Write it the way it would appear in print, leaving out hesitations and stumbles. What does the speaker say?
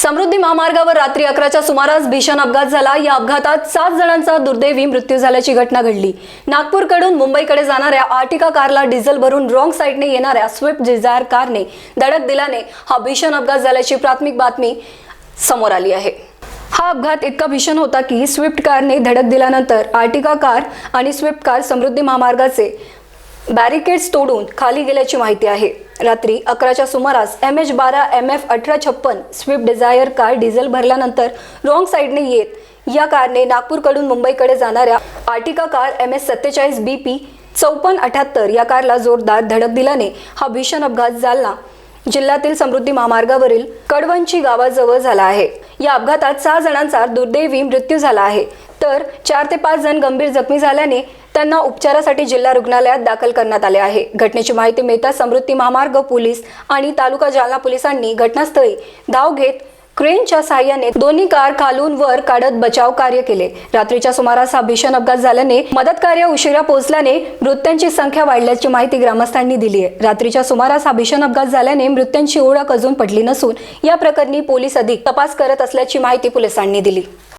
समृद्धी महामार्गावर रात्री 11च्या सुमारास भीषण अपघात झाला। या अपघातात 7 जणांचा दुर्दैवी मृत्यू झाल्याची घटना घडली। नागपूरकडून मुंबईकडे जाणाऱ्या आर्टिका कारला डिझेल भरून रॉंग साइडने येणाऱ्या स्विफ्ट डिझायर कारने धडक दिल्याने हा भीषण अपघात झाल्याची प्राथमिक बातमी समोर आली आहे। हा अपघात इतका भीषण होता की स्विफ्ट कारने धडक दिल्यानंतर आर्टिका कार आणि स्विफ्ट कार समृद्धी महामार्गाचे बॅरिकेड्स तोडून खाली गेल्याची माहिती आहे। रात्री 11च्या सुमारास MH12 MF 1856 Swift Dzire car diesel भरल्यानंतर रॉंग साइडने येत या कारने नागपूरकडून मुंबईकडे जाणाऱ्या आर्टिका कार MS 47 BP 5478 या कारला जोरदार धडक दिल्याने हा भीषण अपघात जालना जिल्ह्यातील समृद्धी महामार्गावरील कडवंची गावाजवळ झाला आहे। या अपघातात 6 जणांचा दुर्दैवी मृत्यू झाला आहे, तर 4 ते 5 जण गंभीर जखमी झाल्याने त्यांना उपचारासाठी जिल्हा रुग्णालयात दाखल करण्यात आले आहे। घटनेची माहिती मिळताच समृद्धी महामार्ग पोलीस आणि तालुका जालना पोलिसांनी घटनास्थळी धाव घेत क्रेनच्या सहाय्याने दोन्ही कार खालून वर काढत बचाव कार्य केले। रात्रीच्या सुमारास हा भीषण अपघात झाल्याने मदत कार्य उशिरा पोहोचल्याने मृत्यूंची संख्या वाढल्याची माहिती ग्रामस्थांनी दिली आहे। रात्रीच्या सुमारास हा भीषण अपघात झाल्याने मृत्यूंची ओळख अजून पटली नसून या प्रकरणी पोलीस अधिक तपास करत असल्याची माहिती पोलिसांनी दिली।